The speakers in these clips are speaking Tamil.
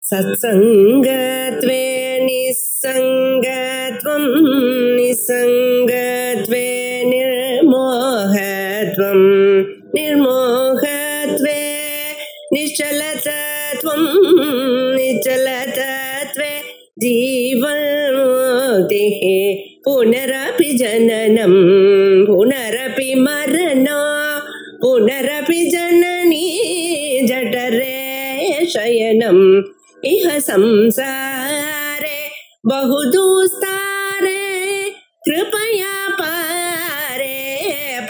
सत्संगत्वे निस्संगत्वं निस्संगत्वे निर्मोहत्वं निर्मोहत्वे निश्चलतत्वं निश्चलतत्वे जीवन्मुक्तिः पुनरपि जननं पुनरपि मरणं पुनरपि जननी जठरे शयनम् इह संसारे बहुदुस्तारे कृपया पारे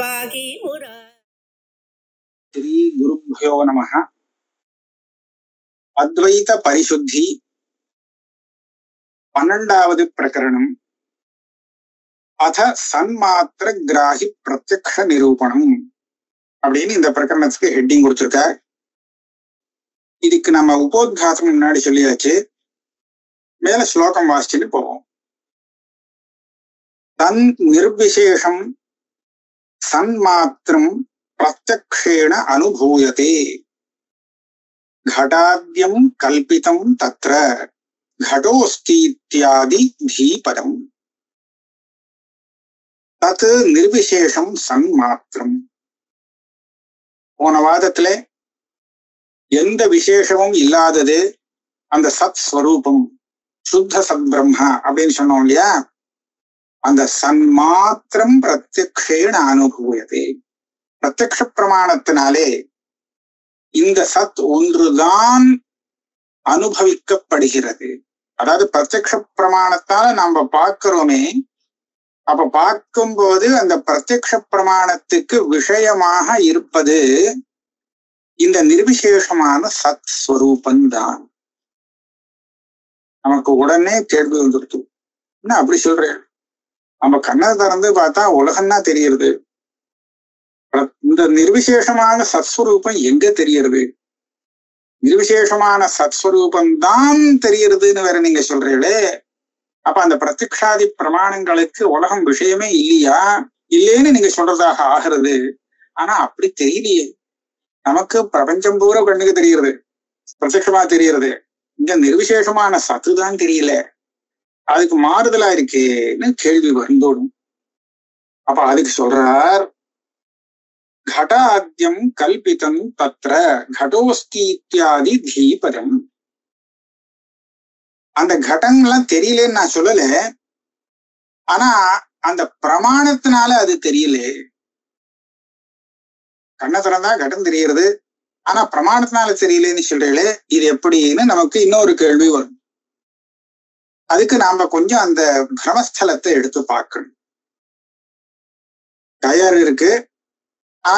पाहि मुरा। श्री गुरुभ्यो नमः। अद्वैत परिशुद्धि 12வது प्रकरणம் अथ सन्मात्र ग्राहि प्रत्यक्ष निरूपणம் அப்படின்னு இந்த பிரகரணத்துக்கு ஹெட்டிங் கொடுத்திருக்கார். இதுக்கு நம்ம உபோத்காசம் முன்னாடி சொல்லியாச்சு. மேல ஸ்லோகம் வாசிச்சுட்டு போவோம். தன் நிர்விசேஷம் சன்மாத்திரம் பிரத்யக்ஷேண அனுபூயதே घटाद्यं कल्पितं तत्र घटोऽस्तीत्यादि धीपदम् तत् निर्विशेषம் சன்மாத்திரம். போன வாதத்துல எந்த விசேஷமும் இல்லாதது அந்த சத் ஸ்வரூபம் சுத்த சத் பிரம்மா அப்படின்னு சொன்னோம் இல்லையா. அந்த சன்மாத்திரம் பிரத்யக்ஷேண அனுபூயதே. பிரத்யக்ஷ பிரமாணத்தினாலே இந்த சத் ஒன்றுதான் அனுபவிக்கப்படுகிறது. அதாவது பிரத்யக்ஷ பிரமாணத்தால நாம பார்க்கிறோமே, அப்ப பார்க்கும்போது அந்த பிரத்யக்ஷ பிரமாணத்துக்கு விஷயமாக இருப்பது இந்த நிர்விசேஷமான சத் ஸ்வரூபந்தான். நமக்கு உடனே கேள்வி வந்துடுது, என்ன அப்படி சொல்றேன்? நம்ம கண்ணை திறந்து பார்த்தா உலகம்னா தெரியுது, இந்த நிர்விசேஷமான சத்ஸ்வரூபம் எங்க தெரியுது? நிர்விசேஷமான சத்ஸ்வரூபம் தான் தெரியுதுன்னு வேற நீங்க சொல்றீங்களே. அப்ப அந்த பிரத்யக்ஷாதி பிரமாணங்களுக்கு உலகம் விஷயமே இல்லையா? இல்லேன்னு நீங்க சொல்றதாக ஆகிறது. ஆனா அப்படி தெரியலையே. நமக்கு பிரபஞ்சம் பூரா கண்ணுக்கு தெரியுது, பிரத்யக்ஷமா தெரியுது. இங்க நிர்விசேஷமான சத்து தான் தெரியல. அதுக்கு மாறுதலா இருக்கேன்னு கேள்வி வந்தோடும். அப்ப அதுக்கு சொல்றார், घटाद्यं कल्पितं तत्र घटोस्ति इत्यादि धीपदम्. அந்த கடங்கள்லாம் தெரியலன்னு நான் சொல்லல, ஆனா அந்த பிரமாணத்தினால அது தெரியல. கண்ணை திறந்தா கடம் தெரிகிறது, ஆனா பிரமாணத்தினால தெரியலன்னு சொல்றீங்களே, இது எப்படின்னு நமக்கு இன்னொரு கேள்வி வரும். அதுக்கு நாம கொஞ்சம் அந்த பிரமஸ்தலத்தை எடுத்து பார்க்கணும். டயர் இருக்கு,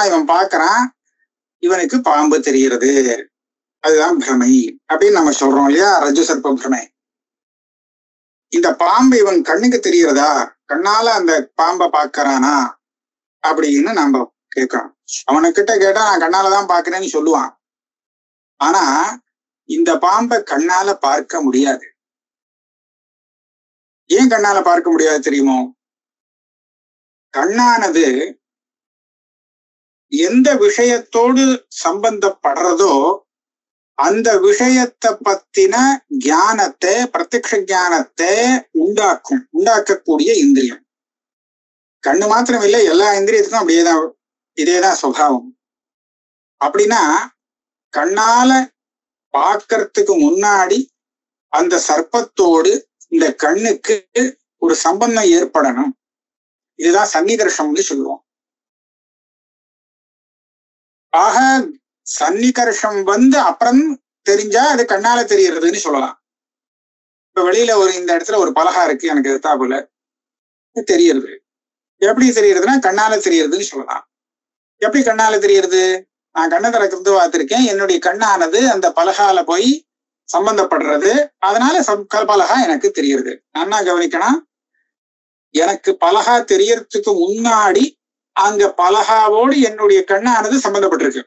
இவன் பாக்குறான், இவனுக்கு பாம்பு தெரிகிறது, அதுதான் பிரமை அப்படின்னு நம்ம சொல்றோம் இல்லையா, ரஜு சர்ப்ப பிரமை. இந்த பாம்பு இவன் கண்ணுக்கு தெரிகிறதா? கண்ணால அந்த பாம்பை பாக்குறானா அப்படின்னு நம்ம கேட்கணும். அவனுக்கிட்ட கேட்டா நான் கண்ணாலதான் பாக்குறேன்னு சொல்லுவான். ஆனா இந்த பாம்பை கண்ணால பார்க்க முடியாது. ஏன் கண்ணால பார்க்க முடியாது தெரியுமோ? கண்ணானது எந்த விஷயத்தோடு சம்பந்தப்படுறதோ அந்த விஷயத்தை பத்தின ஞானத்தை, பிரத்யக்ஷ ஞானத்தை உண்டாக்கக்கூடிய இந்திரியம். கண்ணு மாத்திரம் இல்லை, எல்லா இந்திரியத்துக்கும் அப்படியேதான், இதேதான் சுபாவம். அப்படின்னா கண்ணால பார்க்கறதுக்கு முன்னாடி அந்த சர்ப்பத்தோடு இந்த கண்ணுக்கு ஒரு சம்பந்தம் ஏற்படணும். இதுதான் சன்னிகர்ஷம்னு சொல்லுவோம். ஆக சன்னிகர்ஷம் அப்புறம் தெரிஞ்சா அது கண்ணால தெரியறதுன்னு சொல்லலாம். இப்ப வெளியில இந்த இடத்துல ஒரு பலகா இருக்கு, எனக்கு எதிர்த்தாப்புல தெரியறது. எப்படி தெரியறதுன்னா கண்ணால தெரியறதுன்னு சொல்லலாம். எப்படி கண்ணால தெரியறது? நான் கண்ணை திறக்கிறது பார்த்திருக்கேன், என்னுடைய கண்ணானது அந்த பலகால போய் சம்பந்தப்படுறது, அதனால பலகா எனக்கு தெரியுது. நான் கவனிக்கணும், எனக்கு பலகா தெரியறதுக்கு முன்னாடி அங்க பலகாவோடு என்னுடைய கண்ணானது சம்பந்தப்பட்டிருக்கு.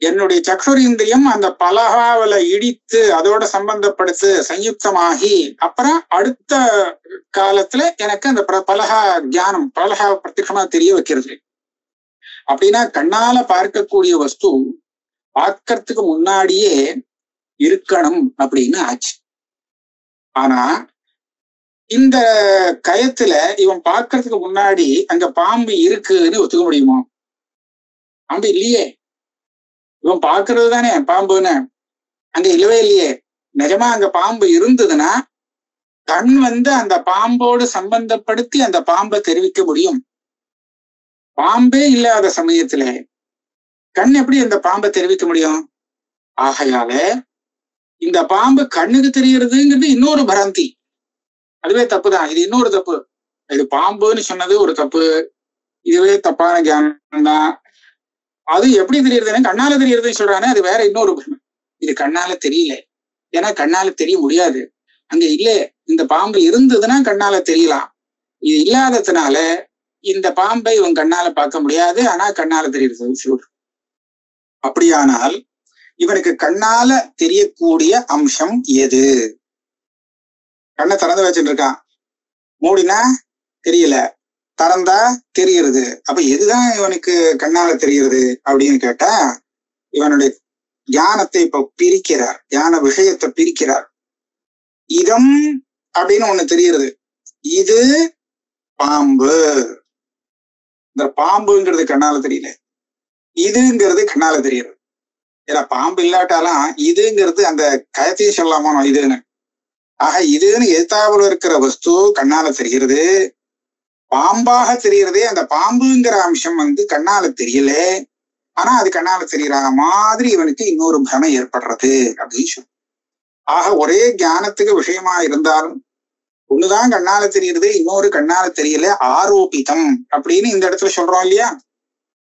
என்னுடைய சக்ஷுரேந்திரியம் அந்த பலகாவில இடித்து அதோட சம்பந்தப்படுத்து சயுக்தமாகி அப்புறம் அடுத்த காலத்துல எனக்கு அந்த பலகா ஞானம், பலகா பிரத்யட்சமா தெரிய வைக்கிறது. அப்படின்னா கண்ணால பார்க்கக்கூடிய வஸ்து பார்க்கறதுக்கு முன்னாடியே இருக்கணும் அப்படின்னு ஆச்சு. ஆனா இந்த கயத்துல இவன் பார்க்கறதுக்கு முன்னாடி அங்க பாம்பு இருக்குன்னு ஒத்துக்க முடியுமா? பாம்பு இல்லையே. இவன் பார்க்கறது தானே பாம்புன்னு, அங்க இல்லவே இல்லையே. நிஜமா அங்க பாம்பு இருந்ததுன்னா கண் அந்த பாம்போடு சம்பந்தப்படுத்தி அந்த பாம்பை தெரிவிக்க முடியும். பாம்பே இல்லாத சமயத்துல கண் எப்படி அந்த பாம்பை தெரிவிக்க முடியும்? ஆகையால இந்த பாம்பு கண்ணுக்கு தெரியறதுங்கிறது இன்னொரு பராந்தி. அதுவே தப்புதான். இது இன்னொரு தப்பு. இது பாம்புன்னு சொன்னது ஒரு தப்பு. இதுவே தப்பான ஞானம் தான். அது எப்படி தெரியுறதுன்னு கண்ணால தெரியறதுன்னு சொல்றானே, அது வேற இன்னொரு பிரமை. இது கண்ணால தெரியல. ஏன்னா கண்ணால தெரிய முடியாது. அங்க இல்ல. இந்த பாம்பு இருந்ததுன்னா கண்ணால தெரியலாம். இது இல்லாததுனால இந்த பாம்பை இவன் கண்ணால பார்க்க முடியாது. ஆனா கண்ணால தெரியுறது சொல்ற. அப்படியானால் இவனுக்கு கண்ணால தெரியக்கூடிய அம்சம் எது? கண்ணை திறந்து வச்சுட்டு இருக்கான், மூடினா தெரியல, திறந்தா தெரியுறது. அப்ப எதுதான் இவனுக்கு கண்ணால தெரியுறது அப்படின்னு கேட்டா, இவனுடைய ஞானத்தை இப்ப பிரிக்கிறார். ஞான விஷயத்தை பிரிக்கிறார். இதம் அப்படின்னு ஒண்ணு தெரியுறது. இது பாம்பு. இந்த பாம்புங்கிறது கண்ணால தெரியல, இதுங்கிறது கண்ணால தெரியுது. ஏன்னா பாம்பு இல்லாட்டாலாம் இதுங்கிறது அந்த கயத்தையும் சொல்லலாமா இதுன்னு. ஆக இதுன்னு எதிர்த்தாப்புல இருக்கிற வஸ்து கண்ணால தெரிகிறது. பாம்பாக தெரிகிறதே அந்த பாம்புங்கிற அம்சம் கண்ணால தெரியல. ஆனா அது கண்ணால தெரியற மாதிரி இவனுக்கு இன்னொரு பிரமை ஏற்படுறது அப்படின்னு சொல்லு. ஆக ஒரே ஞானத்துக்கு விஷயமா இருந்தாலும் ஒண்ணுதான் கண்ணால தெரியுறது, இன்னொரு கண்ணால தெரியல. ஆரோபிதம் அப்படின்னு இந்த இடத்துல சொல்றோம் இல்லையா?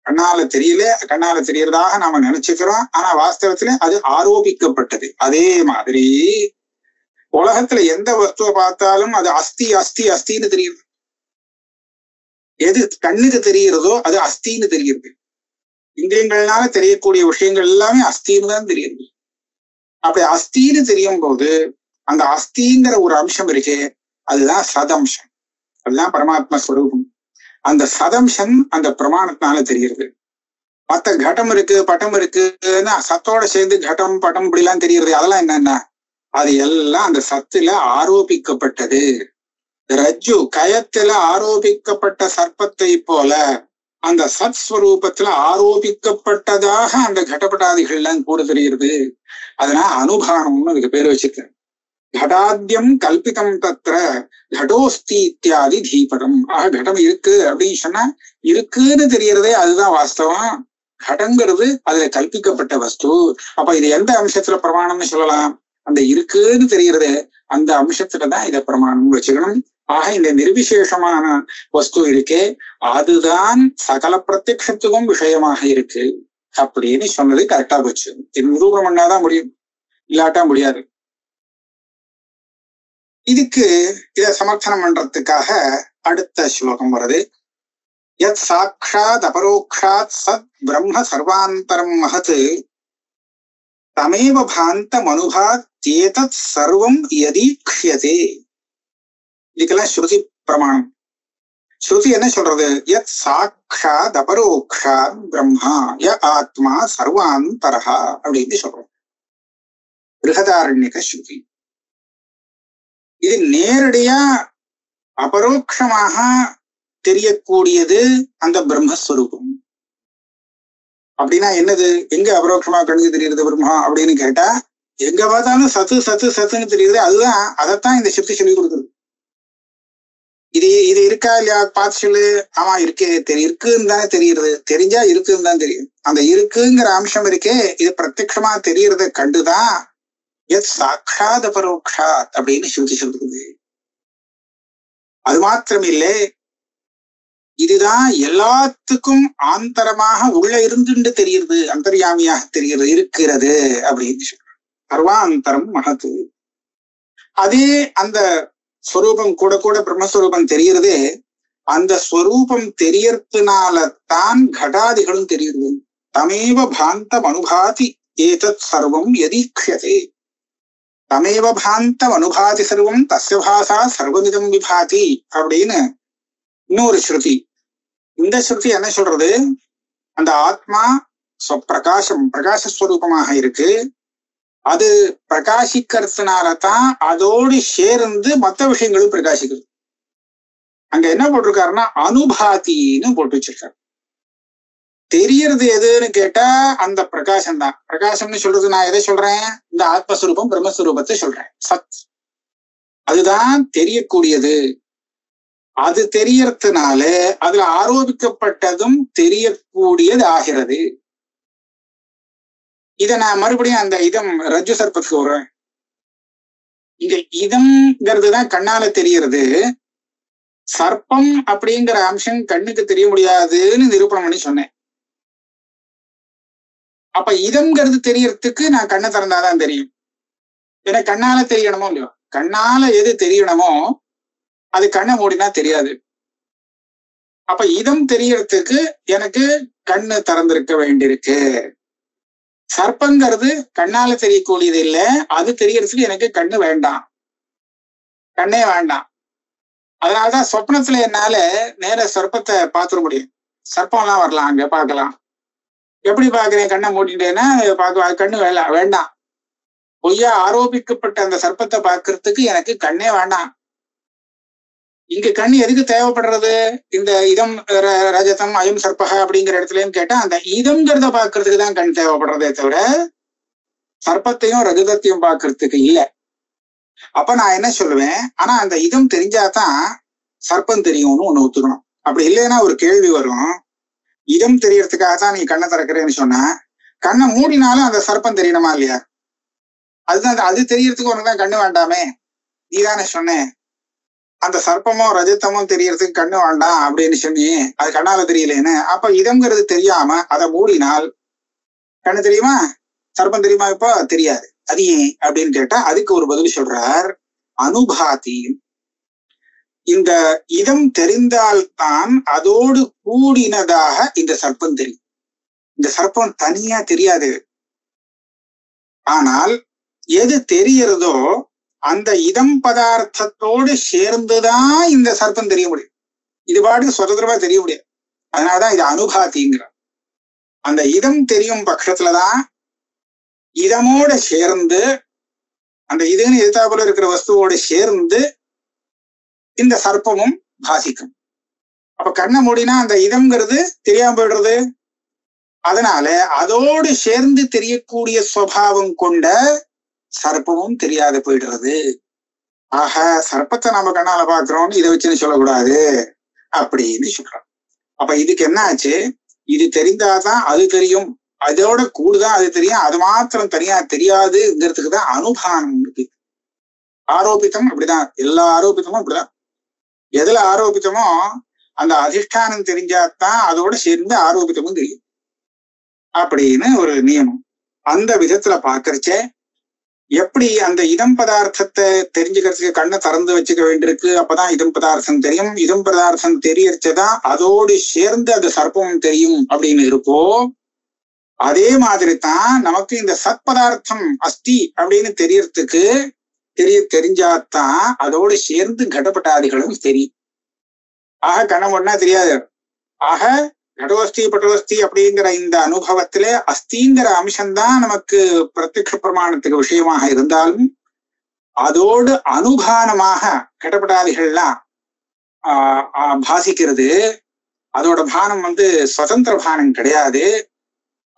கண்ணால தெரியல, கண்ணால தெரியறதாக நாம நினைச்சுக்கிறோம். ஆனா வாஸ்தவத்துல அது ஆரோபிக்கப்பட்டது. அதே மாதிரி உலகத்துல எந்த வஸ்துவை பார்த்தாலும் அது அஸ்தி அஸ்தி அஸ்தின்னு தெரியுது. எது கண்ணுக்கு தெரிகிறதோ அது அஸ்தின்னு தெரியுது. இந்திரியங்கள்னால தெரியக்கூடிய விஷயங்கள் எல்லாமே அஸ்தின்னு தான் தெரியுது. அப்படி அஸ்தின்னு தெரியும் போது அந்த அஸ்திங்கிற ஒரு அம்சம் இருக்கே, அதுதான் சதம்சம். அதுதான் பரமாத்மா ஸ்வரூபம். அந்த சதம்சம் அந்த பிரமாணத்தினால தெரியுது. மத்த கட்டம் இருக்கு பட்டம் இருக்குன்னா சத்தோட சேர்ந்து கட்டம் பட்டம் இப்படி எல்லாம் தெரியுது. அதெல்லாம் என்னன்னா அது எல்லாம் அந்த சத்துல ஆரோபிக்கப்பட்டது. ரஜ்ஜு கயத்துல ஆரோபிக்கப்பட்ட சர்ப்பத்தை போல அந்த சத் ஸ்வரூபத்துல ஆரோபிக்கப்பட்டதாக அந்த கடப்பட்டாதிகள் எல்லாம் கூட தெரிகிறது. அதனால அனுபானம்னு அதுக்கு பேர் வச்சிருக்கேன். கடாத்தியம் கல்பிதம் தத்திர கடோஸ்தி இத்தியாதி தீபடம். ஆக கடம் இருக்கு அப்படின்னு சொன்னா இருக்குன்னு தெரியறதே அதுதான் வாஸ்தவம். கடங்கிறது அதுல கல்பிக்கப்பட்ட வஸ்து. அப்ப இது எந்த அம்சத்துல பிரமாணம்னு சொல்லலாம்? அந்த இருக்குன்னு தெரியறது அந்த அம்சத்துலதான் இதை பிரமாணம் வச்சுக்கணும். ஆக இந்த நிர்விசேஷமான வஸ்து இருக்கே அதுதான் சகல பிரத்யக்ஷத்துக்கும் விஷயமாக இருக்கு அப்படின்னு சொன்னது கரெக்டா போச்சு. இது நிரூபணம் பண்ணாதான் முடியும், இல்லாட்டா முடியாது. இதுக்கு இத சமர்த்தனம் பண்றதுக்காக அடுத்த ஸ்லோகம் வருது. யத் சாக்ஷாத் அபரோக்ஷாத் சத் பிரம்ம சர்வாந்தரம் மகத் தமேவ பாந்தம் அனுபாத் ஏதத் சர்வம் யதீக்ஷ்யதே. இதுக்கெல்லாம் ஸ்ருதி பிரமாணம். ஸ்ருதி என்ன சொல்றது? யத் சாக்ஷாத் அபரோக்ஷாத் பிரம்மா ய ஆத்மா சர்வாந்தரஹா அப்படின்னு சொல்றோம். பிருஹதாரண்யக ஸ்ருதி. இது நேரடியா அபரோக்ஷமாக தெரியக்கூடியது அந்த பிரம்மஸ்வரூபம். அப்படின்னா என்னது? எங்க அபரோக்ஷமா கண்ணுக்கு தெரியுது பிரம்மா அப்படின்னு கேட்டா, எங்க பார்த்தாலும் சத்து சத்து சத்துன்னு தெரியுது. அதுதான், அதைத்தான் இந்த சிப்தி சொல்லி கொடுக்குறது. இது இருக்கா இல்லையா பார்த்து சொல்லு. ஆமா இருக்கு, இருக்குன்னு தானே தெரியுது. தெரிஞ்சா இருக்குன்னு தான் தெரியும். அந்த இருக்குங்கிற அம்சம் இருக்கே, இது பிரத்யக்ஷமா தெரியறத கண்டுதான் எத் சாட்சாத் அபரோக்ஷாத் அப்படின்னு ஸ்ருதி சொல்றது. அது மாத்திரம் இல்லை, இதுதான் எல்லாத்துக்கும் ஆந்தரமாக உள்ள இருந்துட்டு தெரியுது, அந்தர்யாமியாக தெரிகிறது, இருக்கிறது அப்படின்னு சொல்ற. சர்வாந்தரம் மகத்து. அதே அந்த ஸ்வரூபம் கூட கூட பிரம்மஸ்வரூபம் தெரிகிறதே, அந்த ஸ்வரூபம் தெரியறதுனால தான் கடாதிகளும் தெரியுது. தமேவ பாந்தம் அனுபாதி ஏதத் சர்வம் யதீக்ஷ்யதே. தமேவ பாந்தம் அனுபாதி சர்வம் தஸ்ய பாசா சர்வமிதம் விபாதி அப்படின்னு இன்னொரு ஸ்ருதி. இந்த ஸ்ருதி என்ன சொல்றது? அந்த ஆத்மா பிரகாசம் பிரகாசஸ்வரூபமாக இருக்கு. அது பிரகாசிக்கிறதுனாலதான் அதோடு சேர்ந்து மற்ற விஷயங்களும் பிரகாசிக்குது. அங்க என்ன போட்டிருக்காருன்னா அனுபாதின்னு போட்டு வச்சிருக்காரு. தெரியறது எதுன்னு கேட்டா அந்த பிரகாசம் தான். பிரகாசம்னு சொல்றது நான் எதை சொல்றேன்? இந்த ஆத்மஸ்வரூபம் பிரம்மஸ்வரூபத்தை சொல்றேன். சத் அதுதான் தெரியக்கூடியது. அது தெரியறதுனால அதுல ஆரோபிக்கப்பட்டதும் தெரியக்கூடியது ஆகிறது. இத நான் மறுபடியும் அந்த இதம் ரஜ்ஜு சர்ப்பத்துக்கு வருவேன். இங்க இதம்ங்கிறது தான் கண்ணால தெரியறது. சர்ப்பம் அப்படிங்கிற அம்சம் கண்ணுக்கு தெரிய முடியாதுன்னு நிரூபணம் பண்ணி சொன்னேன். அப்ப இதம்ங்கிறது தெரியறதுக்கு நான் கண்ணை திறந்தாதான் தெரியும். ஏன்னா கண்ணால தெரியணுமோ இல்லையோ, கண்ணால எது தெரியணுமோ அது கண்ணை மூடினா தெரியாது. அப்ப இதம் தெரியறதுக்கு எனக்கு கண்ணு திறந்திருக்க வேண்டியிருக்கு. சர்ப்பங்கிறது கண்ணால தெரியக்கூடியது இல்ல, அது தெரியறதுக்கு எனக்கு கண்ணு வேண்டாம், கண்ணே வேண்டாம். அதனாலதான் சொப்னத்துல என்னால நேர சர்ப்பத்தை பார்த்துட முடியும். சர்ப்பம்லாம் வரலாம், அங்க பார்க்கலாம். எப்படி பாக்குறேன்? கண்ணை மூடிட்டேன்னா கண்ணு வேண்டாம். பொய்யா ஆரோபிக்கப்பட்ட அந்த சர்ப்பத்தை பார்க்கறதுக்கு எனக்கு கண்ணே வேண்டாம். இங்க கண் எதுக்கு தேவைப்படுறது? இந்த இதம் ரஜதம் அயம் சர்ப்பக அப்படிங்கிற இடத்துலயும் கேட்டா அந்த இதம்ங்கிறத பாக்குறதுக்கு தான் கண் தேவைப்படுறதே தவிர சர்ப்பத்தையும் ரஜதத்தையும் பாக்குறதுக்கு இல்ல. அப்ப நான் என்ன சொல்லுவேன், ஆனா அந்த இதம் தெரிஞ்சாதான் சர்ப்பம் தெரியும்னு ஒண்ணு ஒத்துக்கணும். அப்படி இல்லைன்னா ஒரு கேள்வி வரும், இதம் தெரியறதுக்காக தான் நீ கண்ணை திறக்கிறேன்னு சொன்னா கண்ணை மூடினாலும் அந்த சர்ப்பம் தெரியணுமா இல்லையா? அதுதான் அது தெரியறதுக்கு உனக்குதான் கண்ணு வேண்டாமே, நீ தானே சொன்னேன் அந்த சர்ப்பமும் ரஜத்தமும் தெரியறதுக்கு கண்ணு வேண்டாம் அப்படின்னு சொன்னி, அது கண்ணால தெரியலேன்னு. அப்ப இதம்ங்கிறது தெரியாம அதை மூடினால் கண்ணு தெரியுமா? சர்ப்பம் தெரியுமா? இப்போ தெரியாது. அது ஏன் அப்படின்னு கேட்டா அதுக்கு ஒரு பதில் சொல்றார், அனுபாதி. இந்த இதம் தெரிந்தால்தான் அதோடு கூடினதாக இந்த சர்ப்பம் தெரியும். இந்த சர்ப்பம் தனியா தெரியாது. ஆனால் எது தெரியறதோ அந்த இதம் பதார்த்தத்தோடு சேர்ந்துதான் இந்த சர்ப்பம் தெரிய முடியும். இது பாட்டுக்கு சுதந்திரமா தெரிய முடியாது. அதனாலதான் இது அனுபாதிங்கிற. அந்த இதம் தெரியும் பட்சத்துலதான் இதமோட சேர்ந்து அந்த இதுன்னு எதிர்த்தாப்புல இருக்கிற வஸ்துவோட சேர்ந்து இந்த சர்ப்பமும் பாசிக்கும். அப்ப கண்ணை மூடினா அந்த இதம்ங்கிறது தெரியாம போயிடுறது. அதனால அதோடு சேர்ந்து தெரியக்கூடிய சுவாவம் கொண்ட சர்ப்பமும் தெரியாத போயிடுறது. ஆக சர்ப்பத்தை நம்ம கண்ணால பாக்குறோம்னு இதை வச்சுன்னு சொல்லக்கூடாது அப்படின்னு சொல்றோம். அப்ப இதுக்கு என்ன ஆச்சு? இது தெரிந்தாதான் அது தெரியும், அதோட கூடுதான் அது தெரியும், அது மாத்திரம் தனியா தெரியாதுங்கிறதுக்கு தான் அனுபானம் இருக்கு. ஆரோபித்தம் அப்படிதான், எல்லா ஆரோபித்தமும் அப்படிதான். எதுல ஆரோபித்தமோ அந்த அதிஷ்டானம் தெரிஞ்சாதான் அதோட சேர்ந்து ஆரோபித்தமும் தெரியும் அப்படின்னு ஒரு நியமம். அந்த விதத்துல பாக்குறச்சே எப்படி அந்த இதம் பதார்த்தத்தை தெரிஞ்சுக்கிறதுக்கு கண்ணை திறந்து வச்சுக்க வேண்டியிருக்கு. அப்பதான் இதம் பதார்த்தம் தெரியும். இதம் பதார்த்தம் தெரியறச்சதான் அதோடு சேர்ந்து அந்த சர்ப்பமும் தெரியும் அப்படின்னு இருக்கோ, அதே மாதிரி தான் நமக்கு இந்த சத் பதார்த்தம் அஸ்தி அப்படின்னு தெரியறதுக்கு தெரிஞ்சாதான் அதோடு சேர்ந்து கடப்பட்டாதிகளும் தெரியும். ஆக கண்ணம் ஒன்னா தெரியாது. ஆக கடவஸ்தி பட்டவஸ்தி அப்படிங்கிற இந்த அனுபவத்திலே அஸ்திங்கிற அம்சம்தான் நமக்கு பிரத்யக்ஷ பிரமாணத்துக்கு விஷயமாக இருந்தாலும் அதோடு அனுபானமாக கடப்பட்டாதிகள்லாம் பாசிக்கிறது. அதோட பானம் சுதந்திர பானம் கிடையாது.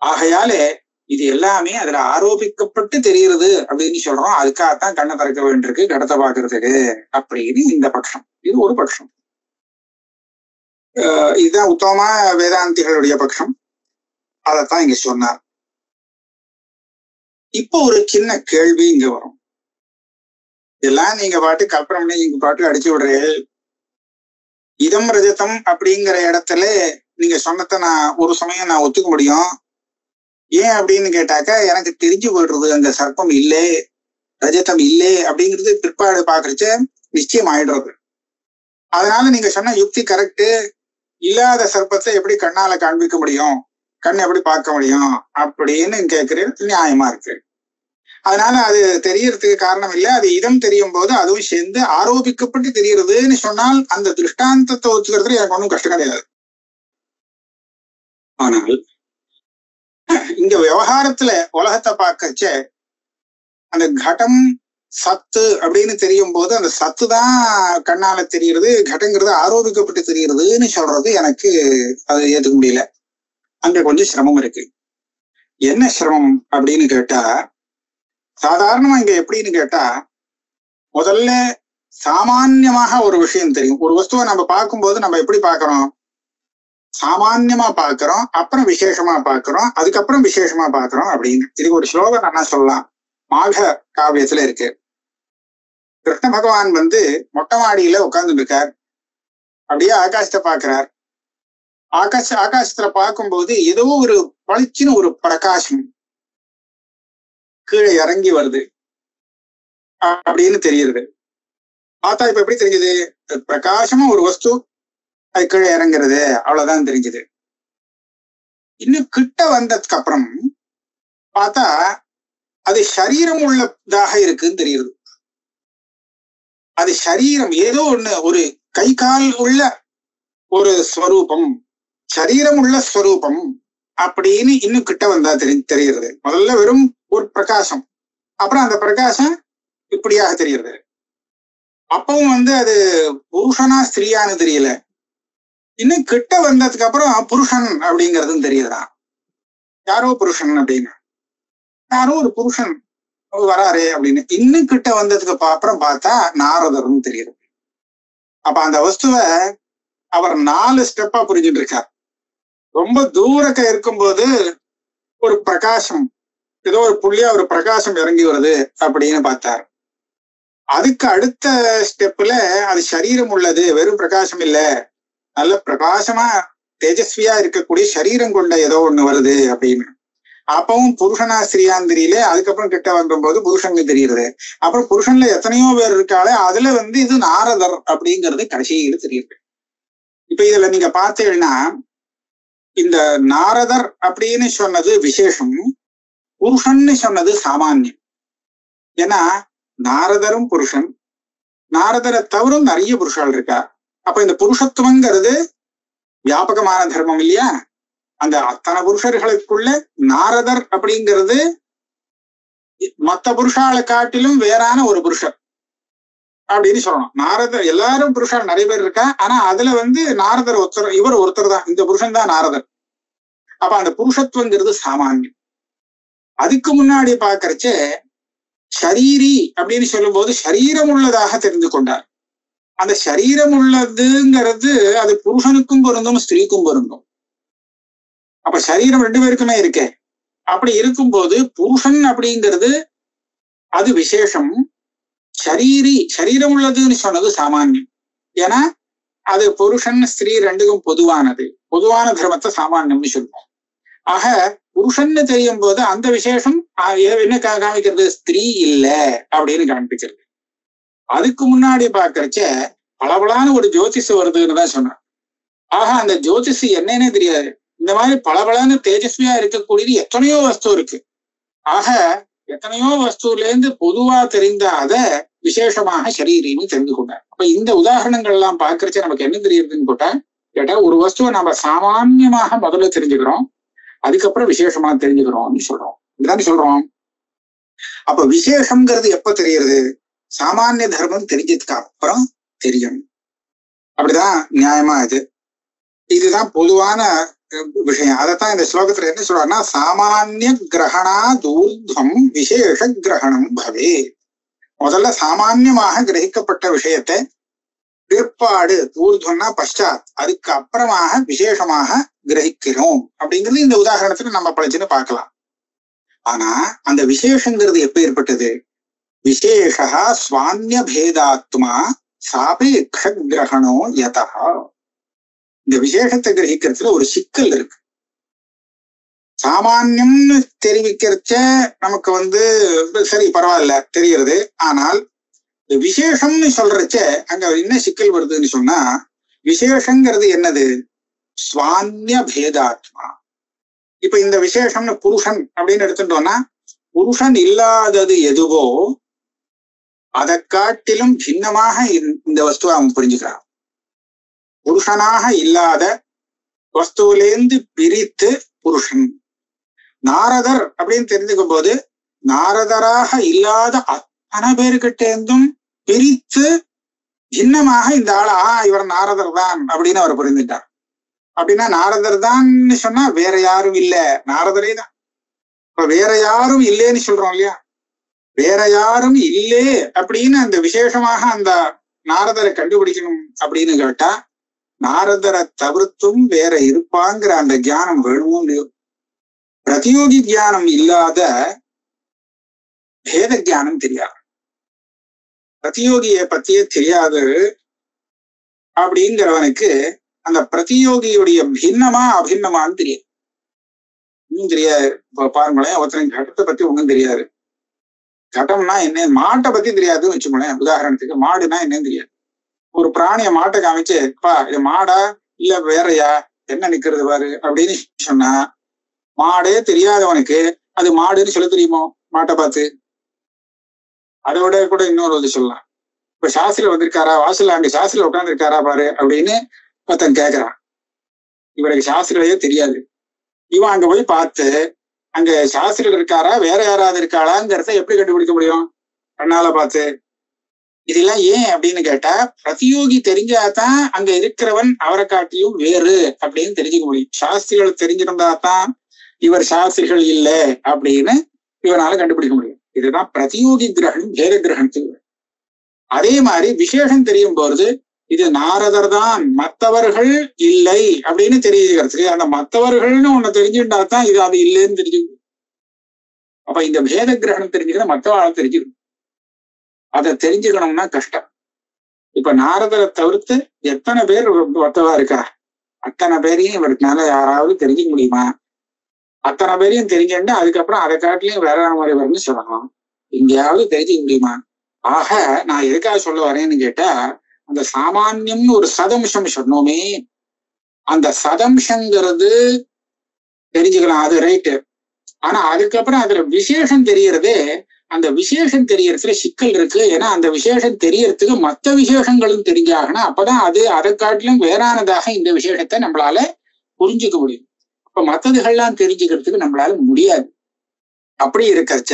ஆகையாலே இது எல்லாமே அதுல ஆரோபிக்கப்பட்டு தெரிகிறது அப்படின்னு சொல்றோம். அதுக்காகத்தான் கண்ணை திறக்க வேண்டியிருக்கு கடத்தை பாக்குறதுக்கு அப்படின்னு இந்த பட்சம். இது ஒரு பட்சம். இதுதான் உத்தமமா வேதாந்திகளுடைய பட்சம். அதைத்தான் இங்க சொன்னார். இப்போ ஒரு சின்ன கேள்வி இங்க வரும். இதெல்லாம் நீங்க பாட்டு கல்பனை பண்ணி நீங்க பாட்டு அடிச்சு விடுறீங்க. இதம் ரஜதம் அப்படிங்கிற இடத்துல நீங்க சொன்னதை ஒரு சமயம் நான் ஒத்துக்க முடியும். ஏன் அப்படின்னு கேட்டாக்க எனக்கு தெரிஞ்சு போயிடுறது அங்க சர்ப்பம் இல்லை, ரஜதம் இல்லை அப்படிங்கிறது பிற்பாடு பாக்குறச்ச நிச்சயம் ஆயிடுறது. அதனால நீங்க சொன்ன யுக்தி கரெக்டு. இல்லாத சர்ப்பத்தை எப்படி கண்ணால காண்பிக்க முடியும், கண் எப்படி பார்க்க முடியும் அப்படின்னு கேட்கறது நியாயமா இருக்கு. அதனால அது தெரியறதுக்கு காரணம் இல்லை. அது இதம் தெரியும் போது அதுவும் சேர்ந்து ஆரோபிக்கப்பட்டு தெரியறதுன்னு சொன்னால் அந்த திருஷ்டாந்தத்தை ஒத்துக்கிறதுல எனக்கு ஒன்றும் கஷ்டம் கிடையாது. ஆனால் இங்க விவகாரத்துல உலகத்தை பார்க்கச்ச அந்த கடம் சத்து அப்படின்னு தெரியும் போது அந்த சத்து தான் கண்ணால தெரிகிறது, கடங்கிறது ஆரோபிக்கப்பட்டு தெரிகிறதுன்னு சொல்றது எனக்கு அது ஏத்துக்க முடியல. அங்க கொஞ்சம் சிரமம் இருக்கு. என்ன சிரமம் அப்படின்னு கேட்டா, சாதாரணமா இங்க எப்படின்னு கேட்டா, முதல்ல சாமான்யமாக ஒரு விஷயம் தெரியும். ஒரு வஸ்துவை நம்ம பார்க்கும்போது நம்ம எப்படி பார்க்கிறோம்? சாமான்யமா பார்க்கிறோம், அப்புறம் விசேஷமா பார்க்கிறோம், அதுக்கப்புறம் விசேஷமா பார்க்கிறோம் அப்படின்னு. இதுக்கு ஒரு ஸ்லோகம் என்ன சொல்லலாம், மாக காவியத்துல இருக்கு. கிருஷ்ண பகவான் மொட்டை மாடியில உட்கார்ந்து இருக்கார். அப்படியே ஆகாசத்தை பார்க்கிறார். ஆகாசத்துல பார்க்கும்போது ஏதோ ஒரு பளிச்சுன்னு ஒரு பிரகாசம் கீழே இறங்கி வருது அப்படின்னு தெரியுது. பார்த்தா இப்ப எப்படி தெரிஞ்சது? பிரகாசமா ஒரு வஸ்து அது கீழே இறங்குறது, அவ்வளவுதான் தெரிஞ்சது. இன்னும் கிட்ட வந்ததுக்கு அப்புறம் பார்த்தா அது சரீரம் உள்ளதாக இருக்குன்னு தெரியுது. அது சரீரம் ஏதோ ஒண்ணு, ஒரு கை கால் உள்ள ஒரு ஸ்வரூபம், சரீரம் உள்ள ஸ்வரூபம் அப்படின்னு இன்னும் கிட்ட வந்தா தெரிகிறது. முதல்ல வெறும் ஒரு பிரகாசம், அப்புறம் அந்த பிரகாசம் இப்படியாக தெரிகிறது. அப்பவும் அது புருஷனா ஸ்திரீயான்னு தெரியல. இன்னும் கிட்ட வந்ததுக்கு அப்புறம் புருஷன் அப்படிங்கிறதும் தெரியுதுதான். யாரோ புருஷன் அப்படின்னு, யாரோ ஒரு புருஷன் வராரு அப்படின்னு. இன்னும் கிட்ட வந்ததுக்கு அப்புறம் பார்த்தா நாரதர்னு தெரியுது. அப்ப அந்த வஸ்துவை அவர் 4 ஸ்டெப்பா புரிஞ்சுட்டு இருக்கார். ரொம்ப தூரக்க இருக்கும்போது ஒரு பிரகாசம், ஏதோ ஒரு புள்ளியா ஒரு பிரகாசம் இறங்கி வருது அப்படின்னு பார்த்தார். அதுக்கு அடுத்த ஸ்டெப்ல அது சரீரம் உள்ளது, வெறும் பிரகாசம் இல்ல, நல்ல பிரகாசமா தேஜஸ்வியா இருக்கக்கூடிய சரீரம் கொண்ட ஏதோ ஒண்ணு வருது அப்படின்னு. அப்பவும் புருஷனா ஸ்திரீயான்னு தெரியல. அதுக்கப்புறம் கிட்ட வரும்போது புருஷன் தெரியுது. அப்புறம் புருஷன்ல எத்தனையோ பேர் இருக்காளே, அதுல இது நாரதர் அப்படிங்கிறது கடைசியில தெரியுது. இப்ப இதுல நீங்க பார்த்தீங்கன்னா, இந்த நாரதர் அப்படின்னு சொன்னது விசேஷம், புருஷன்னு சொன்னது சாமானியம். ஏன்னா நாரதரும் புருஷன், நாரதரை தவிர நிறைய புருஷால் இருக்கா. அப்ப இந்த புருஷத்துவங்கிறது வியாபகமான தர்மம் இல்லையா? அந்த அத்தனை புருஷர்களுக்குள்ள நாரதர் அப்படிங்கிறது மத்த புருஷாலை காட்டிலும் வேறான ஒரு புருஷர் அப்படின்னு சொல்லணும். நாரதர் எல்லாரும் புருஷால் நிறைய பேர் இருக்கா, ஆனா அதுல நாரதர் ஒருத்தர், இவர் ஒருத்தர் தான், இந்த புருஷன் தான் நாரதர். அப்ப அந்த புருஷத்துவங்கிறது சாமானியம். அதுக்கு முன்னாடி பாக்குறச்சே ஷரீரி அப்படின்னு சொல்லும் போது சரீரம் உள்ளதாக தெரிந்து கொண்டார். அந்த சரீரம் உள்ளதுங்கிறது அது புருஷனுக்கும் பொருந்தும், ஸ்திரீக்கும் பொருந்தும். அப்ப சரீரம் 2 பேருக்குமே இருக்கே. அப்படி இருக்கும்போது புருஷன் அப்படிங்கிறது அது விசேஷம், சரீரம் உள்ளதுன்னு சொன்னது சாமானியம். ஏன்னா அது புருஷன் ஸ்திரீ 2க்கும் பொதுவானது, பொதுவான தர்மத்தை சாமானியம்னு சொல்லுவோம். ஆக புருஷன்னு தெரியும் போது அந்த விசேஷம் என்ன காமிக்கிறது? ஸ்திரீ இல்ல அப்படின்னு காண்பிக்கிறது. அதுக்கு முன்னாடி பாக்குறச்ச பளபளான ஒரு ஜோதிஷு வருதுன்னு தான் சொன்னார். ஆக அந்த ஜோதிஷு என்னன்னே தெரியாது. இந்த மாதிரி பளபளன்னு தேஜஸ்வியா இருக்கக்கூடியது எத்தனையோ வஸ்து இருக்கு. ஆக எத்தனையோ வஸ்துல இருந்து பொதுவா தெரிந்த அத விசேஷமாக சரீரின்னு தெரிந்து கொண்டார். அப்ப இந்த உதாரணங்கள் எல்லாம் பாக்குறச்ச நமக்கு என்ன தெரியுதுன்னு கேட்டா ஒரு வஸ்துவை நம்ம சாமான்யமாக முதல்ல தெரிஞ்சுக்கிறோம், அதுக்கப்புறம் விசேஷமா தெரிஞ்சுக்கிறோம்னு சொல்றோம். இதுதானே சொல்றோம். அப்ப விசேஷம்ங்கிறது எப்ப தெரியுது? சாமானிய தர்மம் தெரிஞ்சதுக்கு அப்புறம் தெரியும். அப்படிதான் நியாயமா இதுதான் பொதுவான விஷயம். அதைத்தான் இந்த ஸ்லோகத்துல என்ன சொல்றாருன்னா, சாமானிய கிரகணா தூர்த்வம் விசேஷ கிரகணம் பவே. முதல்ல சாமான்யமாக கிரகிக்கப்பட்ட விஷயத்தை பிற்பாடு ஊர்துவம்னா பஷாத், அதுக்கு அப்புறமாக விசேஷமாக கிரகிக்கிறோம் அப்படிங்கிறது இந்த உதாரணத்துல நம்ம பழிச்சுன்னு பார்க்கலாம். ஆனா அந்த விசேஷங்கிறது எப்ப ஏற்பட்டது? விசேஷா ஸ்வான்ய பேதாத்மா சாபேக்ஷ கிரகணோ யதா. இந்த விசேஷத்தை கிரகிக்கிறதுல ஒரு சிக்கல் இருக்கு. சாமான்யம்னு தெரிவிக்கிறச்ச நமக்கு சரி பரவாயில்ல தெரிகிறது. ஆனால் இந்த விசேஷம்னு சொல்றச்ச அங்க என்ன சிக்கல் வருதுன்னு சொன்னா, விசேஷங்கிறது என்னது? ஸ்வான்ய பேதாத்மா. இப்ப இந்த விசேஷம்னு புருஷன் அப்படின்னு எடுத்துட்டோம்னா, புருஷன் இல்லாதது எதுவோ அதை காட்டிலும் பின்னமாக இந்த வஸ்துவை அவன் புரிஞ்சுக்கிறான். புருஷனாக இல்லாத வஸ்துவிலேந்து பிரித்து புருஷன். நாரதர் அப்படின்னு தெரிஞ்சுக்கும் போது நாரதராக இல்லாத அத்தனை பேருக்கிட்ட இருந்தும் பிரித்து பின்னமாக இந்த ஆளா இவர் நாரதர் தான் அப்படின்னு அவர் புரிந்துட்டார். அப்படின்னா நாரதர் தான் சொன்னா வேற யாரும் இல்ல, நாரதரே தான். இப்ப வேற யாரும் இல்லைன்னு சொல்றோம் இல்லையா, வேற யாரும் இல்லே அப்படின்னு அந்த விசேஷமாக அந்த நாரதரை கண்டுபிடிக்கணும் அப்படின்னு கேட்டா நாரதரை தவிர்த்தும் வேற இருப்பாங்கிற அந்த ஞானம் வேணுமோ இல்லையோ. பிரதியோகி ஞானம் இல்லாத பேத ஞானம் தெரியாது, பிரதியோகியை பத்தியே தெரியாது அப்படிங்கிறவனுக்கு அந்த பிரதியோகியுடைய பின்னமா அபின்னமான்னு தெரியாது. இன்னும் தெரியாது. இப்ப பாருங்களேன், ஒருத்தனுக்கு கடத்தை பத்தி ஒண்ணும் தெரியாது. கடம்னா என்ன, மாட்டை பத்தி தெரியாதுன்னு வச்சுக்கோங்களேன். உதாரணத்துக்கு மாடுனா என்னன்னு தெரியாது. ஒரு பிராணிய மாட்டை காமிச்சு பா இது மாடா இல்ல வேறையா என்ன நிக்கிறது பாரு அப்படின்னு சொன்னா மாடே தெரியாதவனுக்கு அது மாடுன்னு சொல்ல தெரியுமோ மாட்டை பார்த்து? அதை விட கூட இன்னொரு இது சொல்லலாம். இப்ப சாஸ்திரில வந்திருக்காரா, வாசல்ல அங்க சாஸ்திரில உட்கார்ந்து இருக்காரா பாரு அப்படின்னு ஒருத்தன் கேட்கறான். இவருக்கு சாஸ்திரிலேயே தெரியாது. இவன் அங்க போய் பார்த்து அங்க சாஸ்திரில இருக்காரா வேற யாராவது இருக்காளாங்கிறத எப்படி கண்டுபிடிக்க முடியும்? கண்ணால பார்த்து. இதெல்லாம் ஏன் அப்படின்னு கேட்டா பிரதியோகி தெரிஞ்சாதான் அங்க இருக்கிறவன் அவரை காட்டியும் வேறு அப்படின்னு தெரிஞ்சுக்க முடியும். சாஸ்திரிகள் தெரிஞ்சிருந்தா தான் இவர் சாஸ்திரிகள் இல்லை அப்படின்னு இவனால கண்டுபிடிக்க முடியும். இதுதான் பிரதியோகி கிரகணம், பேத கிரகணத்துக்கு. அதே மாதிரி விசேஷம் தெரியும் போது இது நாரதர் தான் மற்றவர்கள் இல்லை அப்படின்னு தெரிஞ்சுக்கிறதுக்கு அந்த மற்றவர்கள்னு ஒண்ணு தெரிஞ்சுட்டா தான் இது அது இல்லைன்னு தெரிஞ்சுக்கணும். அப்ப இந்த பேத கிரகணம் தெரிஞ்சுக்கிறத மற்றவாழ தெரிஞ்சுக்கணும். அதை தெரிஞ்சுக்கணும்னா கஷ்டம். இப்ப நாரதரை தவிர்த்து எத்தனை பேர் மற்றவா இருக்கா, அத்தனை பேரையும் இவருக்குனால யாராவது தெரிஞ்சுக்க முடியுமா? அத்தனை பேரையும் தெரிஞ்சுட்டா அதுக்கப்புறம் அதை காட்டிலையும் வேற மாதிரி வரும்னு சொல்லலாம். எங்கேயாவது தெரிஞ்சுக்க முடியுமா? ஆக நான் எதுக்காக சொல்ல வரேன்னு கேட்டா அந்த சாமானியம்னு ஒரு சதம்சம் சொன்னோமே, அந்த சதம்சங்கிறது தெரிஞ்சுக்கலாம், அது ரைட்டு. ஆனா அதுக்கப்புறம் அதுல விசேஷம் தெரியறதே, அந்த விசேஷம் தெரியறதுல சிக்கல் இருக்கு. ஏன்னா அந்த விசேஷம் தெரியறதுக்கு மற்ற விசேஷங்களும் தெரிஞ்சாகனா அப்பதான் அது அதை காட்டிலும் வேறானதாக இந்த விசேஷத்தை நம்மளால புரிஞ்சுக்க முடியும். இப்ப மற்றதுகள்லாம் தெரிஞ்சுக்கிறதுக்கு நம்மளால முடியாது. அப்படி இருக்கச்ச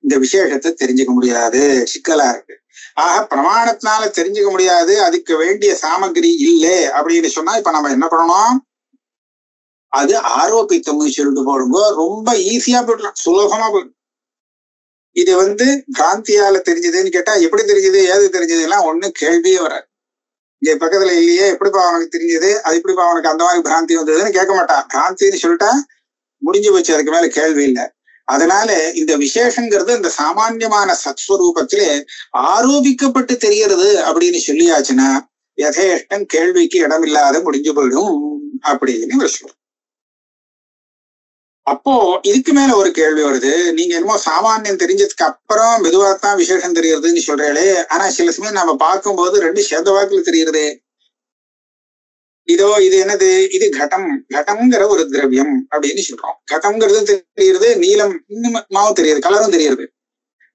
இந்த விசேஷத்தை தெரிஞ்சுக்க முடியாது, சிக்கலா இருக்கு. ஆக பிரமாணத்தினால தெரிஞ்சுக்க முடியாது, அதுக்கு வேண்டிய சாமகிரி இல்லை அப்படின்னு சொன்னா இப்ப நம்ம என்ன பண்ணணும்? அது ஆரோபித்தம்னு சொல்லிட்டு போடுங்க. ரொம்ப ஈஸியா போயிடலாம், சுலபமா போயிடும். இது பிராந்தியால தெரிஞ்சதுன்னு கேட்டா எப்படி தெரிஞ்சது ஏது தெரிஞ்சதுன்னா ஒண்ணு கேள்வியே வராது. இங்க பக்கத்துல இல்லையே எப்படிப்பா அவனுக்கு தெரிஞ்சது, அது எப்படிப்பா அவனுக்கு அந்த மாதிரி பிராந்தி வந்ததுன்னு கேட்க மாட்டான். பிராந்தின்னு சொல்லிட்டா முடிஞ்சு போச்சு, அதுக்கு மேல கேள்வி இல்லை. அதனால இந்த விசேஷங்கிறது இந்த சாமான்யமான சத்ஸ்வரூபத்திலே ஆரோபிக்கப்பட்டு தெரியறது அப்படின்னு சொல்லியாச்சுன்னா யதேஷ்டம் கேள்விக்கு இடமில்லாத முடிஞ்சு போயிடும் அப்படின்னு விஷயம். அப்போ இதுக்கு மேல ஒரு கேள்வி வருது. நீங்க என்னமோ சாமானியம் தெரிஞ்சதுக்கு அப்புறம் மெதுவாத்தான் விசேஷம் தெரியறதுன்னு சொல்றீங்களே, ஆனா சில சமயம் நம்ம பார்க்கும்போது ரெண்டு சேர்ந்த வாக்குல தெரியுறது. இதோ இது என்னது, இது கடம், கடம்ங்கிற ஒரு திரவியம் அப்படின்னு சொல்றோம். கடம்ங்கிறது தெரியுது, நீலம் இன்னுமாவும் தெரியுது, கலரும் தெரியுது.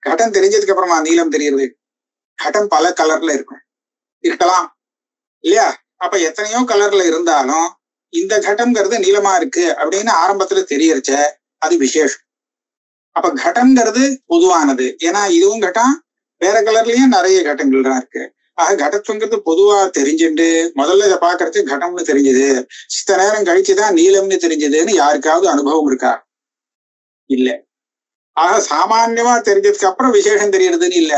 கடம் தெரிஞ்சதுக்கு அப்புறமா நீலம் தெரியுது. கடம் பல கலர்ல இருக்கலாம் இல்லையா? அப்ப எத்தனையோ கலர்ல இருந்தாலும் இந்த கடம்ங்கிறது நீளமா இருக்கு அப்படின்னு ஆரம்பத்துல தெரியறச்ச அது விசேஷம். அப்ப கடம்ங்கிறது பொதுவானது. ஏன்னா இதுவும் கட்டம், வேற கலர்லயும் நிறைய கடங்கள் தான் இருக்கு. ஆக கடத்துங்கிறது பொதுவா தெரிஞ்சுட்டு முதல்ல இதை பாக்குறது கடம்னு தெரிஞ்சது, சித்த நேரம் கழிச்சுதான் நீளம்னு தெரிஞ்சதுன்னு யாருக்காவது அனுபவம் இருக்கா? இல்ல. ஆக சாமான்யமா தெரிஞ்சதுக்கு அப்புறம் விசேஷம் தெரியறதுன்னு இல்ல,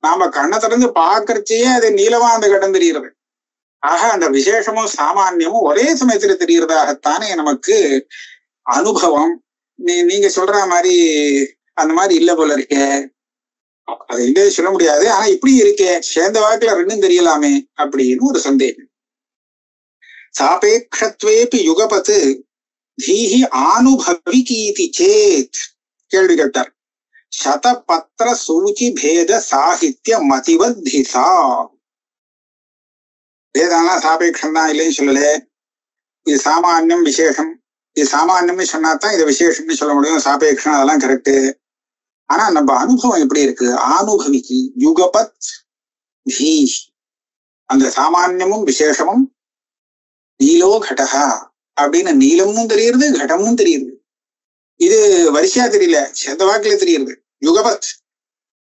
நாம கண்ணை திறந்து பாக்குறச்சே அது நீளமா அந்த கடம் தெரிகிறது. ஆக அந்த விசேஷமும் சாமான்யமும் ஒரே சமயத்துல தெரியறதாகத்தானே நமக்கு அனுபவம். நீங்க சொல்ற மாதிரி அந்த மாதிரி இல்ல போல இருக்கே, அது இல்லையே சொல்ல முடியாது. ஆனா இப்படி இருக்கே, சேர்ந்த வாக்குல ரெண்டும் தெரியலாமே அப்படின்னு ஒரு சந்தேகம். சாபேக்ஷத்வேபி யுகபத்து தீஹி ஆனுபவிகீதி சேத் கேள்வி கேட்டார். சதபத்திர சூச்சி பேத சாகித்ய மதிவத்திசா. வேதானா சாபேக்ஷம் தான் இல்லைன்னு சொல்லல. இது சாமானியம் விசேஷம். இது சாமானியம்னு சொன்னாதான் இது விசேஷம்னு சொல்ல முடியும். சாபேக்ஷம் அதெல்லாம் கரெக்டு. ஆனா நம்ம அனுபவம் எப்படி இருக்கு? ஆனுபவிக்கு யுகபத் தீ, அந்த சாமானியமும் விசேஷமும் நீலோ கடகா அப்படின்னு நீளமும் தெரியுது கடமும் தெரியுது. இது வரிசையா தெரியல, சேர்ந்த வாக்குல தெரியுது. யுகபத்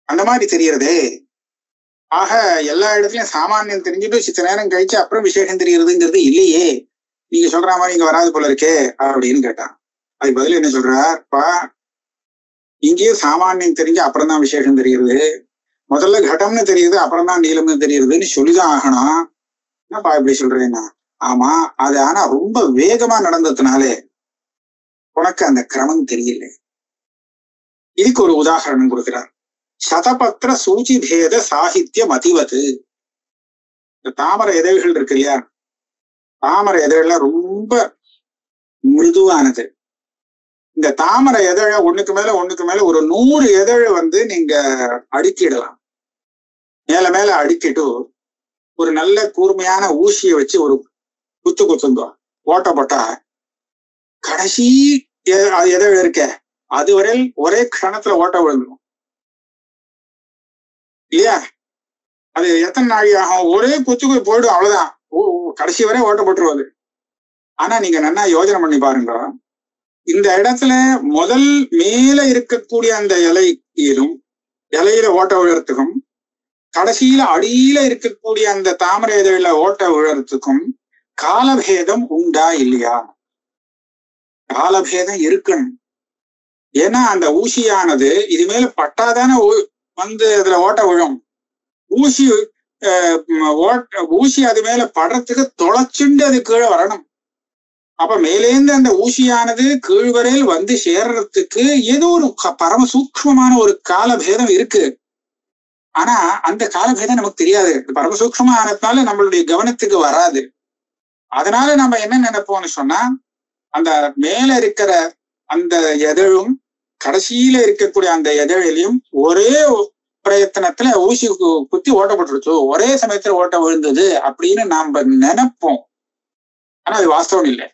அந்த மாதிரி தெரியறதே. ஆக எல்லா இடத்துலயும் சாமானியம் தெரிஞ்சுட்டு சித்த நேரம் கழிச்சு அப்புறம் விசேஷம் தெரிகிறதுங்கிறது இல்லையே, நீங்க சொல்ற மாதிரி இங்க வராது போல இருக்கே அப்படின்னு கேட்டான். அதுக்கு பதில் என்ன சொல்றாருப்பா, இங்கேயும் சாமானியம் தெரிஞ்சு அப்புறம் தான் விசேஷம் தெரிகிறது, முதல்ல கடம்னு தெரியுது அப்புறம் தான் நீளம்னு தெரியுதுன்னு சொல்லிதான் ஆகணும். என்னப்பா இப்படி சொல்றேன்னா, ஆமா அது ஆனா ரொம்ப வேகமா நடந்ததுனாலே உனக்கு அந்த கிரமம் தெரியல. இதுக்கு ஒரு உதாரணம் கொடுக்கிறார். சதபத்திர சூச்சி பேத சாகித்யம் அதிவது. இந்த தாமரை இதழ்கள் இருக்கு இல்லையா, தாமரை இதழ்லாம் ரொம்ப மிருதுவானது. இந்த தாமரை இதழ ஒண்ணுக்கு மேல ஒரு 100 இதழ் நீங்க அடுக்கிடலாம். மேல மேல அடுக்கிட்டு ஒரு நல்ல கூர்மையான ஊசியை வச்சு ஒரு குத்துந்தோம் ஓட்ட போட்டா கடைசி இதழ் இருக்க அதுவரை ஒரே க்ஷணத்துல ஓட்ட விழுந்துடும் இல்லையா? அது எத்தனை நாழி ஆகும்? ஒரே குத்துக்கு போயிடும், அவ்வளவுதான், கடைசி வரை ஓட்ட போட்டுருவது. ஆனா நீங்க நல்லா யோஜனை பண்ணி பாருங்க, இந்த இடத்துல முதல் மேல இருக்கக்கூடிய அந்த இலையில ஓட்ட விழறதுக்கும் கடைசியில அடியில இருக்கக்கூடிய அந்த தாமரை இதழில ஓட்ட விழறதுக்கும் காலபேதம் உண்டா இல்லையா? காலபேதம் இருக்கணும். ஏன்னா அந்த ஊசியானது இது மேல பட்டாதானே அதுல ஓட்ட விழும். ஊசி அது மேல படுறதுக்கு தொலைச்சுண்டு அது கீழே வரணும். அப்ப மேலேந்து அந்த ஊசியானது கீழ்வரையில் சேர்றதுக்கு ஏதோ ஒரு பரம சூக்ஷ்மமான ஒரு காலபேதம் இருக்கு. ஆனா அந்த காலபேதம் நமக்கு தெரியாது, பரமசூக்ஷ்மமா ஆனதுனால நம்மளுடைய கவனத்துக்கு வராது. அதனால நம்ம என்ன நினைப்போம்னு சொன்னா, அந்த மேல இருக்கிற அந்த எதழும் கடைசியில இருக்கக்கூடிய அந்த எதழிலையும் ஒரே பிரயத்தனத்துல ஊசி குத்தி ஓட்டப்பட்டுருச்சு, ஒரே சமயத்துல ஓட்ட விழுந்தது அப்படின்னு நாம நினைப்போம். ஆனா அது வாஸ்தவம் இல்லை.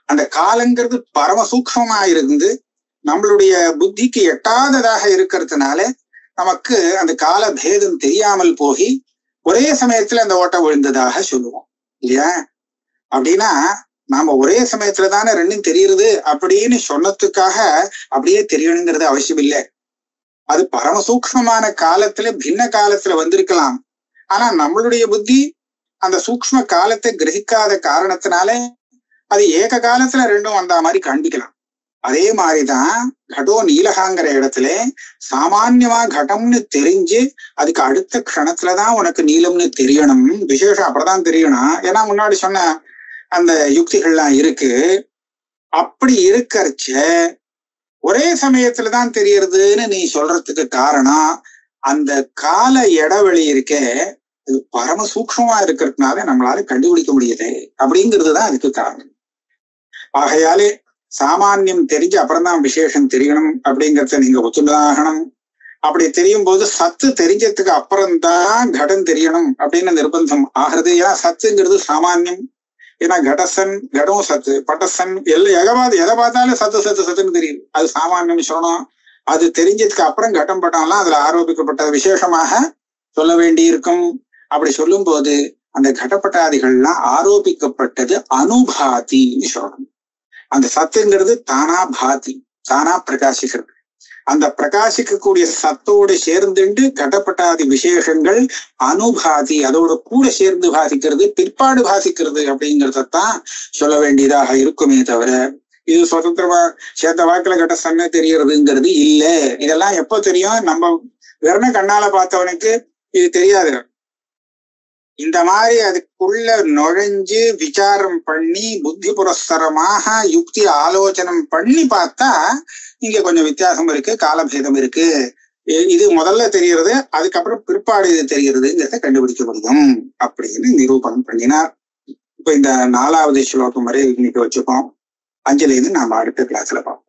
அந்த காலங்கிறது பரமசூக்ஷ்மமா இருந்து நம்மளுடைய புத்திக்கு எட்டாததாக இருக்கிறதுனால நமக்கு அந்த கால பேதம் தெரியாமல் போகி ஒரே சமயத்துல அந்த ஓட்டம் விழுந்ததாக சொல்லுவோம் இல்லையா? அப்படின்னா நாம ஒரே சமயத்துல தானே ரெண்டும் தெரியுது அப்படின்னு சொன்னதுக்காக அப்படியே தெரியணுங்கிறது அவசியம் இல்லை. அது பரமசூக்ஷ்மமான காலத்துல பின்ன காலத்துல வந்திருக்கலாம். ஆனா நம்மளுடைய புத்தி அந்த சூக்ஷ்ம காலத்தை கிரகிக்காத காரணத்தினால அது ஏக காலத்துல ரெண்டும் வந்த மாதிரி காண்பிக்கலாம். அதே மாதிரிதான் கடோ நீலகாங்கிற இடத்துல சாமான்யமா கடம்னு தெரிஞ்சு அதுக்கு அடுத்த க்ஷணத்துலதான் உனக்கு நீளம்னு தெரியணும், விசேஷம் அப்படிதான் தெரியணும். ஏன்னா முன்னாடி சொன்ன அந்த யுக்திகள்லாம் இருக்கு. அப்படி இருக்கறச்ச ஒரே சமயத்துலதான் தெரியறதுன்னு நீ சொல்றதுக்கு காரணம் அந்த கால இடைவெளி இருக்கே அது பரம சூக்ஷ்மமா இருக்கிறதுனால நம்மளால கண்டுபிடிக்க முடியுது அப்படிங்கிறதுதான் அதுக்கு காரணம். ஆகையாலே சாமானியம் தெரிஞ்சு அப்புறம் தான் விசேஷம் தெரியணும் அப்படிங்கிறத நீங்க ஒத்துண்டாகணும். அப்படி தெரியும் போது சத்து தெரிஞ்சதுக்கு அப்புறம்தான் கடம் தெரியணும் அப்படின்னு நிர்பந்தம் ஆகிறது. ஏன்னா சத்துங்கிறது சாமானியம். ஏன்னா கடம் சத்து பட்டசன் எதை பார்த்தாலும் சத்துன்னு தெரியுது, அது சாமானியம் சொல்லணும். அது தெரிஞ்சதுக்கு அப்புறம் கட்டம் பட்டம்லாம் அதுல ஆரோபிக்கப்பட்ட விசேஷமாக சொல்ல வேண்டி இருக்கும். அப்படி சொல்லும் போது அந்த கடப்பட்டாதிகள்லாம் ஆரோபிக்கப்பட்டது அனுபாதின்னு சொல்லணும். அந்த சத்துங்கிறது தானா பாதி, தானா பிரகாசிக்கிறது. அந்த பிரகாசிக்கக்கூடிய சத்தோடு சேர்ந்துண்டு கடப்பட்டாதி விசேஷங்கள் அனுபாதி, அதோட கூட சேர்ந்து பாதிக்கிறது, பிற்பாடு பாதிக்கிறது அப்படிங்கிறதான் சொல்ல வேண்டியதாக இருக்குமே தவிர இது சுதந்திரமா சேர்ந்த வாக்குல கட்ட சன்ன தெரியறதுங்கிறது இல்ல. இதெல்லாம் எப்போ தெரியும்? நம்ம வெறும் கண்ணால பார்த்தவனுக்கு இது தெரியாது. இந்த மாதிரி அதுக்குள்ள நுழைஞ்சு விசாரம் பண்ணி புத்தி புரஸ்தரமாக யுக்தி ஆலோசனம் பண்ணி பார்த்தா இங்க கொஞ்சம் வித்தியாசம் இருக்கு, காலபேதம் இருக்கு. இது முதல்ல தெரியறது, அதுக்கப்புறம் பிற்பாடு இது தெரியறதுங்கிறத கண்டுபிடிக்க முடியும் அப்படின்னு நிரூபணம் பண்ணினார். இப்ப இந்த 4வது ஸ்லோகம் வரை இன்னைக்கு வச்சுப்போம். 5ல இருந்து நாம அடுத்த கிளாஸ்ல பார்ப்போம்.